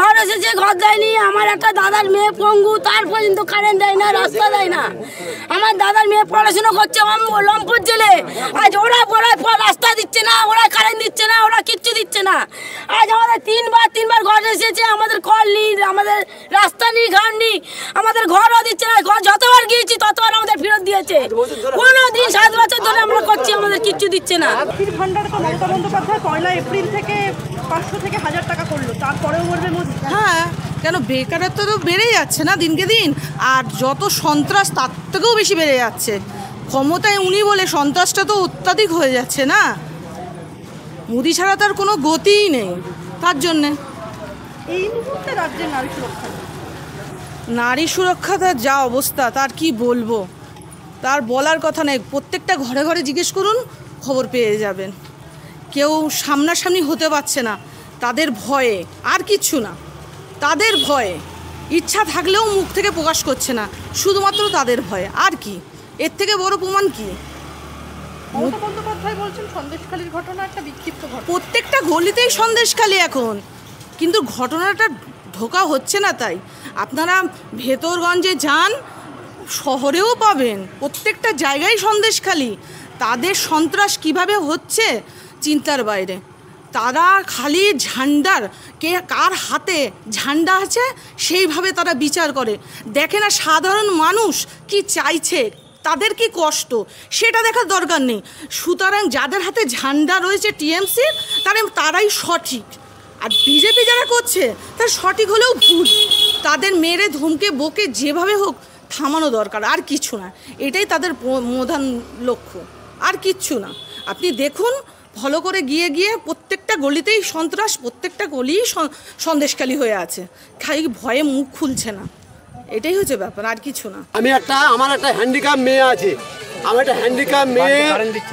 ঘর এসেছে, ঘর দেয়নি। আমার একটা দাদার মেয়ে পঙ্গু, তার পর্যন্ত কারেন্ট দেয় না, রাস্তা দেয় না। আমার দাদার মেয়ে পড়াশোনা করছে লম্পুর জেলে, আজ ওরা রাস্তা দিচ্ছে না, ওরা কারেন্ট দিচ্ছে না, ওরা কিচ্ছু দিচ্ছে না। আজ আমাদের তিনবার ঘর এসেছে, আমাদের কল নেই, আমাদের রাস্তা নেই, ঘর নেই, আমাদের ঘরও দিচ্ছে না। ঘর যতবার গিয়েছি ততবার আমাদের ফেরত দিয়েছে। কোনো দিন 7 বছর ধরে আমরা করছি, আমাদের কিচ্ছু দিচ্ছে না। লক্ষ্মীর ভান্ডার তো মমতা বন্দ্যোপাধ্যায় 1 এপ্রিল থেকে 500 থেকে 1000 টাকা করলো, তারপরেও বলবে মোদি। হ্যাঁ, কেন বেকারত্ব তো বেড়ে যাচ্ছে না দিনকে দিন, আর যত সন্ত্রাস তার থেকেও বেশি বেড়ে যাচ্ছে। ক্ষমতায় উনি বলে সন্ত্রাসটা তো অত্যাধিক হয়ে যাচ্ছে না। মোদি ছাড়া তার কোনো গতিই নেই। তার জন্যে এই মুহূর্তে রাজ্যের নারী সুরক্ষা তার যা অবস্থা, তার কি বলবো, তার বলার কথা নেই। প্রত্যেকটা ঘরে ঘরে জিজ্ঞেস করুন, খবর পেয়ে যাবেন। কেউ সামনাসামনি হতে পারছে না তাদের ভয়ে, আর কিচ্ছু না। তাদের ভয়ে, ইচ্ছা থাকলেও মুখ থেকে প্রকাশ করছে না, শুধুমাত্র তাদের ভয়ে। আর কি এর থেকে বড় প্রমাণ কি? মমতা বন্দ্যোপাধ্যায় বলছেন সন্দেশখালীর ঘটনা একটা বিক্ষিপ্ত ঘটনা। প্রত্যেকটা গলিতেই সন্দেশখালী এখন, কিন্তু ঘটনাটা ঢোকা হচ্ছে না। তাই আপনারা ভেতরগঞ্জে যান, শহরেও পাবেন, প্রত্যেকটা জায়গায় সন্দেশখালী। তাদের সন্ত্রাস কিভাবে হচ্ছে চিন্তার বাইরে। তারা খালি ঝান্ডার, কে কার হাতে ঝান্ডা আছে সেইভাবে তারা বিচার করে, দেখে না সাধারণ মানুষ কি চাইছে, তাদের কি কষ্ট সেটা দেখার দরকার নেই। সুতরাং যাদের হাতে ঝান্ডা রয়েছে টিএমসির, তারাই সঠিক। আর বিজেপি যারা করছে তার সঠিক হলেও ভুল। তাদের মেরে ধমকে বকে যেভাবে হোক থামানো দরকার, আর কিছু না। এটাই তাদের প্রধান লক্ষ্য, আর কিচ্ছু না। আপনি দেখুন ভালো করে গিয়ে প্রত্যেকটা গলিতেই সন্ত্রাস, প্রত্যেকটা গলিই সন্দেশখালী হয়ে আছে, খালি ভয়ে মুখ খুলছে না। এটাই হচ্ছে ব্যাপার, আর কিছু না। আমার একটা হ্যান্ডিক্যাপ মেয়ে আছে, আমার একটা হ্যান্ডিক্যাপ মেয়ে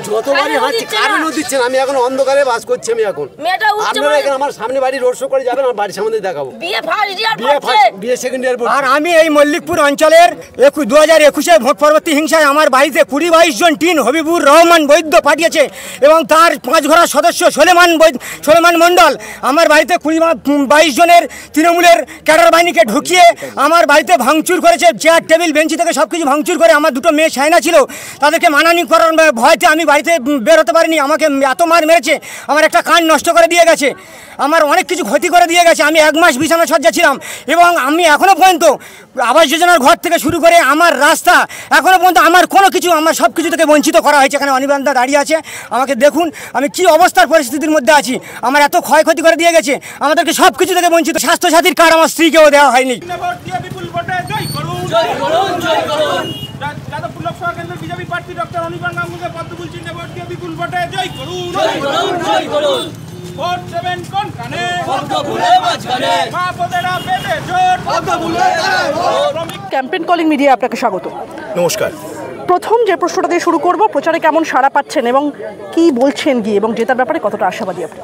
যতবারই হাঁটছি কারেন্টও দিচ্ছে না। আমি এখন অন্ধকারে বাস করছি। আমি এখন আপনারা এখানে আমার সামনে বাড়ি রোড শো করে যাবেন, আমার বাড়ির সামনে দেখাবো বিএ সেকেন্ড ইয়ার। আর আমি এই মল্লিকপুর অঞ্চলের 2021-এর ভোট পরবর্তী হিংসায় আমার বাড়িতে 20-22 জন টিন হবিবুর রহমান বৈদ্য পাঠিয়েছে এবং তার 5 ঘোড়া সদস্য সোলেমান মণ্ডল আমার বাড়িতে 22 জনের তৃণমূলের ক্যাডার বাহিনীকে ঢুকিয়ে আমার বাড়িতে ভাঙচুর করেছে। চেয়ার টেবিল বেঞ্চি থেকে সব কিছু ভাঙচুর করে। আমার 2 মেয়ে সায়না ছিল, তাদেরকে মানানি করার ভয়তে আমি বাড়িতে বের হতে পারিনি। আমাকে এত মার মেরেছে, আমার একটা কান নষ্ট করে দিয়ে গেছে, আমার অনেক কিছু ক্ষতি করে দিয়ে গেছে। আমি 1 মাস বিছানা সজ্জা ছিলাম এবং আমি এখনও পর্যন্ত আবাস যোজনার ঘর থেকে শুরু করে আমার রাস্তা, এখনও পর্যন্ত আমার কোনো কিছু, আমার সব কিছু থেকে বঞ্চিত করা হয়েছে। এখানে অনির্বাণদা দাঁড়িয়ে আছে, আমাকে দেখুন আমি কি অবস্থার পরিস্থিতির মধ্যে আছি। আমার এত ক্ষয়ক্ষতি করে দিয়ে গেছে, আমাদেরকে সব কিছু থেকে বঞ্চিত। স্বাস্থ্যসাথীর কার্ড আমার স্ত্রীকেও দেওয়া হয়নি। বিজেপি প্রার্থী ডক্টর অনির্বাণ গাঙ্গুকে পদ্মফুল চিহ্নে ভোট দিয়ে বিপুল ভোটে জয় করুন, জয় করুন, জয় করুন। ভোট দেবেন কোন কানে, পদ্মফুলের মাঝখানে, মা বোনেরা পেটে জোর, পদ্মফুলের তলায় ভোট। ক্যাম্পেইন কলিং মিডিয়া আপনাকে স্বাগত। নমস্কার। প্রথম যে প্রশ্নটা দিয়ে শুরু করব, প্রচারে কেমন সাড়া পাচ্ছেন এবং কি বলছেন গিয়ে, এবং জেতার ব্যাপারে কতটা আশাবাদী আপনি?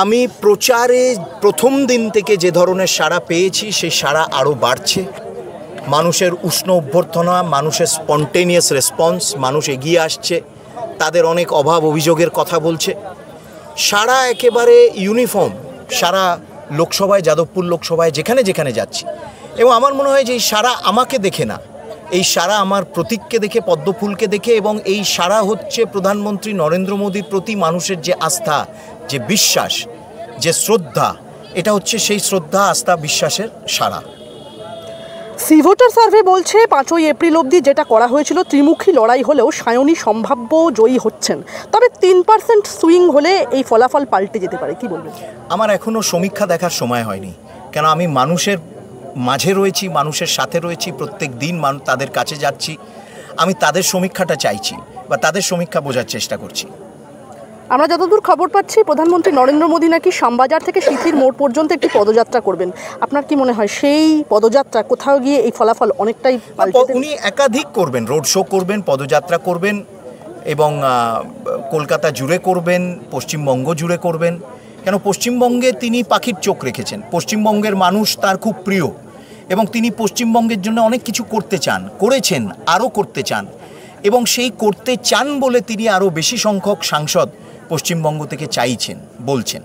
আমি প্রচারে প্রথম দিন থেকে যে ধরনের সাড়া পেয়েছি সেই সাড়া আরও বাড়ছে। মানুষের উষ্ণ অভ্যর্থনা, মানুষের স্পন্টেনিয়াস রেসপন্স, মানুষ এগিয়ে আসছে, তাদের অনেক অভাব অভিযোগের কথা বলছে। সারা একেবারে ইউনিফর্ম সারা লোকসভায়, যাদবপুর লোকসভায় যেখানে যেখানে যাচ্ছি। এবং আমার মনে হয় যে এই সারা আমাকে দেখে না, এই সারা আমার প্রতীককে দেখে, পদ্মফুলকে দেখে, এবং এই সারা হচ্ছে প্রধানমন্ত্রী নরেন্দ্র মোদীর প্রতি মানুষের যে আস্থা, যে বিশ্বাস, যে শ্রদ্ধা, এটা হচ্ছে সেই শ্রদ্ধা, আস্থা, বিশ্বাসের সারা। সি ভোটার সার্ভে বলছে 5ই এপ্রিল অবধি যেটা করা হয়েছিল ত্রিমুখী লড়াই হলেও সায়নী সম্ভাব্য জয়ী হচ্ছেন, তবে 3% সুইং হলে এই ফলাফল পাল্টে যেতে পারে, কি বলবেন? আমার এখনও সমীক্ষা দেখার সময় হয়নি, কেন আমি মানুষের মাঝে রয়েছি, মানুষের সাথে রয়েছি, প্রত্যেক দিন তাদের কাছে যাচ্ছি। আমি তাদের সমীক্ষাটা চাইছি বা তাদের সমীক্ষা বোঝার চেষ্টা করছি। আমরা যতদূর খবর পাচ্ছি প্রধানমন্ত্রী নরেন্দ্র মোদী নাকি শ্যামবাজার থেকে সিথির মোড় পর্যন্ত একটি পদযাত্রা করবেন। আপনার কি মনে হয় সেই পদযাত্রা কোথাও গিয়ে এই ফলাফল অনেকটাই পাল্টে? উনি একাধিক করবেন, রোড শো করবেন, পদযাত্রা করবেন এবং কলকাতা জুড়ে করবেন, পশ্চিমবঙ্গ জুড়ে করবেন। কেন পশ্চিমবঙ্গে তিনি পাখির চোখ রেখেছেন, পশ্চিমবঙ্গের মানুষ তার খুব প্রিয় এবং তিনি পশ্চিমবঙ্গের জন্য অনেক কিছু করতে চান, করেছেন, আরও করতে চান এবং সেই করতে চান বলে তিনি আরও বেশি সংখ্যক সাংসদ পশ্চিমবঙ্গ থেকে চাইছেন, বলছেন।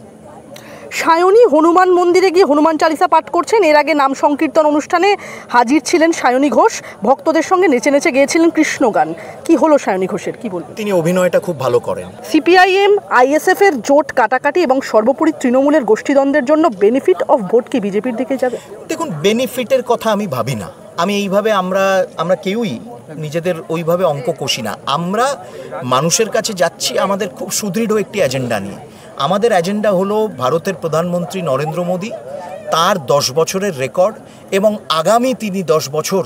সায়নী হনুমান মন্দিরে গিয়ে হনুমান চালিসা পাঠ করছেন। এর আগে নাম সংকীর্তন অনুষ্ঠানে হাজির ছিলেন সায়নী ঘোষ, ভক্তদের সঙ্গে নেচে নেচে গেয়েছিলেন কৃষ্ণ গান। কি হলো সায়নী ঘোষের, কি বলবেন? তিনি অভিনয়টা খুব ভালো করেন। সিপিআইএম আইএসএফ এর জোট কাটাকাটি এবং সর্বোপরি তৃণমূলের গোষ্ঠীদ্বন্দ্বের জন্য বেনিফিট অফ ভোট কি বিজেপির দিকে যাবে? দেখুন, বেনিফিটের কথা আমি ভাবি না। আমি এইভাবে আমরা কেউই নিজেদের ওইভাবে অঙ্ক কষি না। আমরা মানুষের কাছে যাচ্ছি আমাদের খুব সুদৃঢ় একটি এজেন্ডা নিয়ে। আমাদের এজেন্ডা হলো ভারতের প্রধানমন্ত্রী নরেন্দ্র মোদী, তার 10 বছরের রেকর্ড এবং আগামী তিনি 10 বছর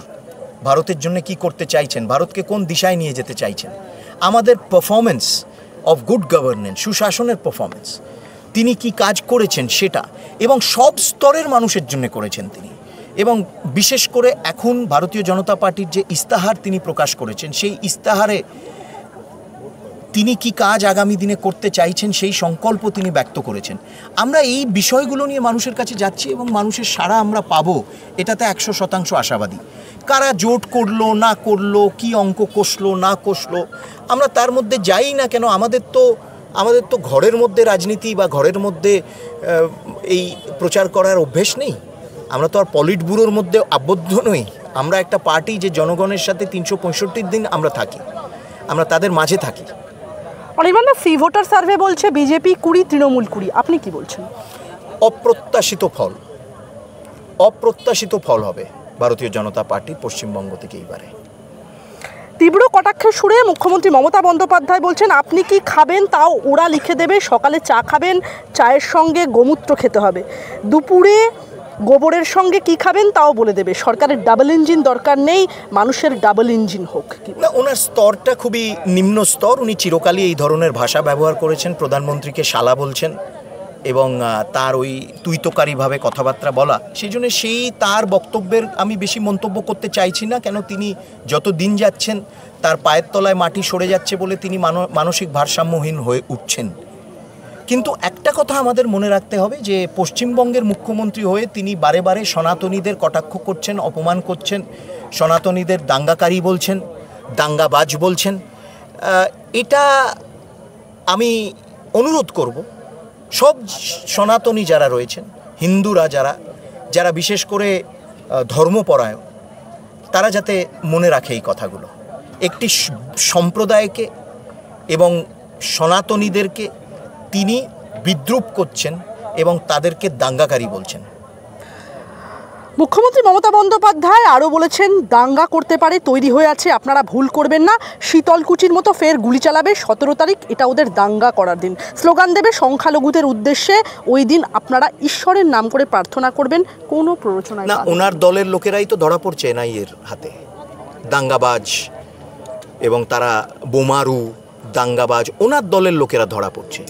ভারতের জন্য কি করতে চাইছেন, ভারতকে কোন দিশায় নিয়ে যেতে চাইছেন। আমাদের পারফরমেন্স অফ গুড গভর্নেন্স, সুশাসনের পারফরমেন্স, তিনি কি কাজ করেছেন সেটা, এবং সব স্তরের মানুষের জন্য করেছেন তিনি। এবং বিশেষ করে এখন ভারতীয় জনতা পার্টির যে ইস্তাহার তিনি প্রকাশ করেছেন, সেই ইস্তাহারে তিনি কি কাজ আগামী দিনে করতে চাইছেন সেই সংকল্প তিনি ব্যক্ত করেছেন। আমরা এই বিষয়গুলো নিয়ে মানুষের কাছে যাচ্ছি এবং মানুষের সাড়া আমরা পাবো, এটাতে 100% আশাবাদী। কারা জোট করলো না করলো, কি অঙ্ক কষলো না কষলো, আমরা তার মধ্যে যাই না কেন। আমাদের তো ঘরের মধ্যে রাজনীতি বা ঘরের মধ্যে এই প্রচার করার অভ্যেস নেই। আমরা তো আর পলিট ব্যুরোর মধ্যে আবদ্ধ নই। আমরা একটা পার্টি যে জনগণের সাথে 365 দিন আমরা থাকি, আমরা তাদের মাঝে থাকি। অনির্বাণ, ফ্রি ভোটার সার্ভে বলছে বিজেপি 20, তৃণমূল 20, আপনি কি বলছেন? অপ্রত্যাশিত ফল হবে ভারতীয় জনতা পার্টির পশ্চিমবঙ্গ থেকে এইবারে। তীব্র কটাক্ষের সুরে মুখ্যমন্ত্রী মমতা বন্দ্যোপাধ্যায় বলছেন, আপনি কি খাবেন তাও ওরা লিখে দেবে। সকালে চা খাবেন, চায়ের সঙ্গে গোমূত্র খেতে হবে। দুপুরে গোবরের সঙ্গে কি খাবেন তাও বলে দেবে। সরকারের ডাবল ইঞ্জিন দরকার নেই, মানুষের ডাবল ইঞ্জিন হোক। না, ওনার স্তরটা খুবই নিম্ন স্তর। উনি চিরকালই এই ধরনের ভাষা ব্যবহার করেছেন, প্রধানমন্ত্রীকে শালা বলছেন এবং তার ওই তুইতকারীভাবে কথাবার্তা বলা। সেই জন্য তার বক্তব্যের আমি বেশি মন্তব্য করতে চাইছি না। কেন, তিনি যত দিন যাচ্ছেন তার পায়ের তলায় মাটি সরে যাচ্ছে বলে তিনি মানসিক ভারসাম্যহীন হয়ে উঠছেন। কিন্তু একটা কথা আমাদের মনে রাখতে হবে যে পশ্চিমবঙ্গের মুখ্যমন্ত্রী হয়ে তিনি বারে বারে সনাতনীদের কটাক্ষ করছেন, অপমান করছেন, সনাতনীদের দাঙ্গাকারী বলছেন, দাঙ্গাবাজ বলছেন। এটা আমি অনুরোধ করব সব সনাতনী যারা রয়েছেন, হিন্দুরা যারা বিশেষ করে ধর্মপরায়ণ, তারা যাতে মনে রাখে এই কথাগুলো। একটি সম্প্রদায়কে এবং সনাতনীদেরকে তিনি বিদ্রুপ করছেন এবং তাদেরকে দাঙ্গাকারী বলছেন। মুখ্যমন্ত্রী মমতা বন্দ্যোপাধ্যায় আরও বলেছেন, দাঙ্গা করতে পারে, তৈরি হয়ে আছে, আপনারা ভুল করবেন না। শীতলকুচির মতো ফের গুলি চালাবে। 17 তারিখ এটা ওদের দাঙ্গা করার দিন। স্লোগান দেবে সংখ্যালঘুদের উদ্দেশ্যে। ওই দিন আপনারা ঈশ্বরের নাম করে প্রার্থনা করবেন, কোনো প্ররোচনা না। ওনার দলের লোকেরাই তো ধরা পড়ছে এনআইএর হাতে, দাঙ্গাবাজ এবং তারা বোমারু দাঙ্গাবাজ, ওনার দলের লোকেরা ধরা পড়ছে।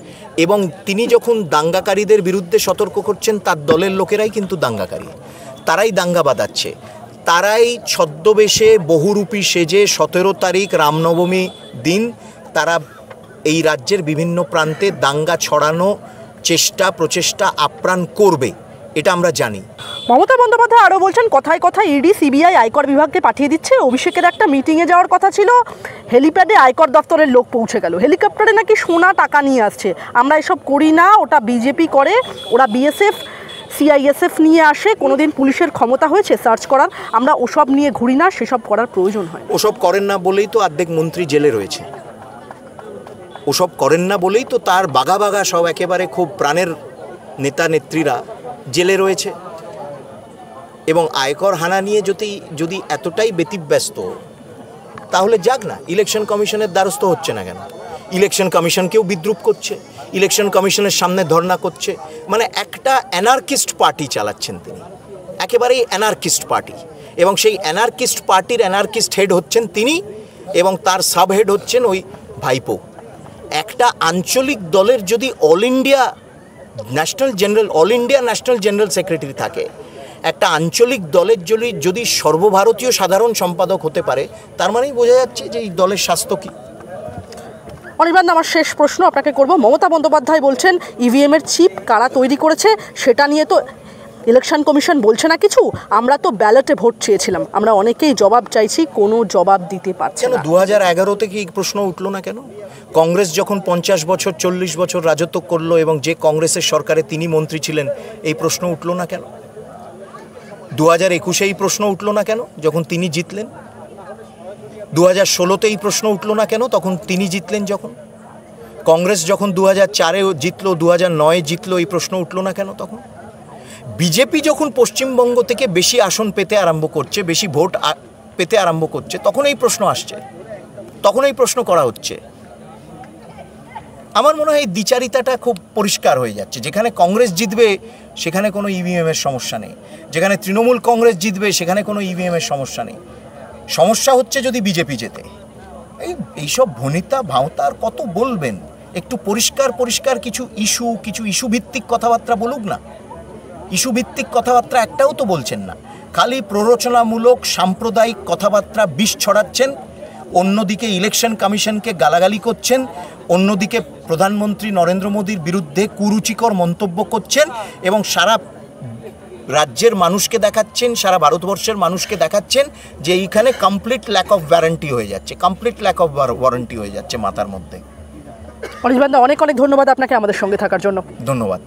এবং তিনি যখন দাঙ্গাকারীদের বিরুদ্ধে সতর্ক করছেন, তার দলের লোকেরাই কিন্তু দাঙ্গাকারী, তারাই দাঙ্গা বাঁধাচ্ছে, তারাই ছদ্মবেশে বহুরূপী সেজে 17 তারিখ রামনবমী দিন তারা এই রাজ্যের বিভিন্ন প্রান্তে দাঙ্গা ছড়ানো প্রচেষ্টা আপ্রাণ করবে, এটা আমরা জানি। মমতা বন্দ্যোপাধ্যায় আরও বলছেন, কথায় কথায় ইডি, সিবিআই আয়কর বিভাগকে পাঠিয়ে দিচ্ছে। অভিষেকের একটা মিটিংয়ে যাওয়ার কথা ছিল, হেলিপ্যাডে আয়কর দপ্তরের লোক পৌঁছে গেল। হেলিকপ্টারে নাকি সোনা টাকা নিয়ে আসছে। আমরা এসব করি না, ওটা বিজেপি করে। ওরা বিএসএফ সিআইএসএফ নিয়ে আসে। কোনোদিন পুলিশের ক্ষমতা হয়েছে সার্চ করার? আমরা ওসব নিয়ে ঘুরি না, সেসব করার প্রয়োজন হয়। ওসব করেন না বলেই তো অর্ধেক মন্ত্রী জেলে রয়েছে। ওসব করেন না বলেই তো তার বাঘা বাঘা সব একেবারে খুব প্রাণের নেতা নেত্রীরা জেলে রয়েছে। এবং আয়কর হানা নিয়ে যদি এতটাই ব্যতিব্যস্ত, তাহলে যাক না, ইলেকশন কমিশনের দ্বারস্থ হচ্ছে না কেন? ইলেকশন কমিশনকেও বিদ্রুপ করছে, ইলেকশন কমিশনের সামনে ধর্ণা করছে। মানে একটা অ্যানার্কিস্ট পার্টি চালাচ্ছেন তিনি, একেবারেই অ্যানার্কিস্ট পার্টি। এবং সেই অ্যানার্কিস্ট পার্টির অ্যানার্কিস্ট হেড হচ্ছেন তিনি এবং তার সাব হেড হচ্ছেন ওই ভাইপো। একটা আঞ্চলিক দলের যদি all India national general secretary থাকে, একটা আঞ্চলিক দলের যদি সর্বভারতীয় সাধারণ সম্পাদক হতে পারে, তার মানেই বোঝা যাচ্ছে যে এই দলের স্বাস্থ্য কী। অনির্বাণ, আমার শেষ প্রশ্ন আপনাকে করব। মমতা বন্দ্যোপাধ্যায় বলছেন, ইভিএমের চিপ কারা তৈরি করেছে সেটা নিয়ে তো ইলেকশন কমিশন বলছে না কিছু। আমরা তো ব্যালটে ভোট চেয়েছিলাম, আমরা অনেকেই জবাব চাইছি, কোনো জবাব দিতে পারছে না। 2011-তে কি প্রশ্ন উঠলো না কেন? কংগ্রেস যখন 50 বছর 40 বছর রাজত্ব করলো এবং যে কংগ্রেসের সরকারে তিনি মন্ত্রী ছিলেন, এই প্রশ্ন উঠল না কেন? 2021 এই প্রশ্ন উঠল না কেন যখন তিনি জিতলেন? 2016-তে এই প্রশ্ন উঠল না কেন তখন তিনি জিতলেন? যখন কংগ্রেস যখন 2004-এ জিতলো, 2009-এ জিতলো, এই প্রশ্ন উঠল না কেন তখন? বিজেপি যখন পশ্চিমবঙ্গ থেকে বেশি আসন পেতে আরম্ভ করছে, বেশি ভোট পেতে আরম্ভ করছে, তখন এই প্রশ্ন আসছে, তখন এই প্রশ্ন করা হচ্ছে। আমার মনে হয় এই দ্বিচারিতাটা খুব পরিষ্কার হয়ে যাচ্ছে। যেখানে কংগ্রেস জিতবে সেখানে কোনো ইভিএমের সমস্যা নেই, যেখানে তৃণমূল কংগ্রেস জিতবে সেখানে কোনো ইভিএমের সমস্যা নেই। সমস্যা হচ্ছে যদি বিজেপি জেতে। এইসব ভনিতা ভাওতার কত বলবেন? একটু পরিষ্কার কিছু ইস্যু ভিত্তিক কথাবার্তা বলুক না। ইস্যু ভিত্তিক কথাবার্তা একটাও তো বলছেন না, খালি প্ররোচনামূলক সাম্প্রদায়িক কথাবার্তা বিষ ছড়াচ্ছেন। অন্যদিকে ইলেকশন কমিশনকে গালাগালি করছেন, অন্যদিকে প্রধানমন্ত্রী নরেন্দ্র মোদীর বিরুদ্ধে কুরুচিকর মন্তব্য করছেন এবং সারা রাজ্যের মানুষকে দেখাচ্ছেন, সারা ভারতবর্ষের মানুষকে দেখাচ্ছেন যে এইখানে কমপ্লিট ল্যাক অফ ওয়ারেন্টি হয়ে যাচ্ছে, কমপ্লিট ল্যাক অফ ওয়ারেন্টি হয়ে যাচ্ছে মাথার মধ্যে। অনিশ বান্দা, অনেক ধন্যবাদ আপনাকে আমাদের সঙ্গে থাকার জন্য। ধন্যবাদ।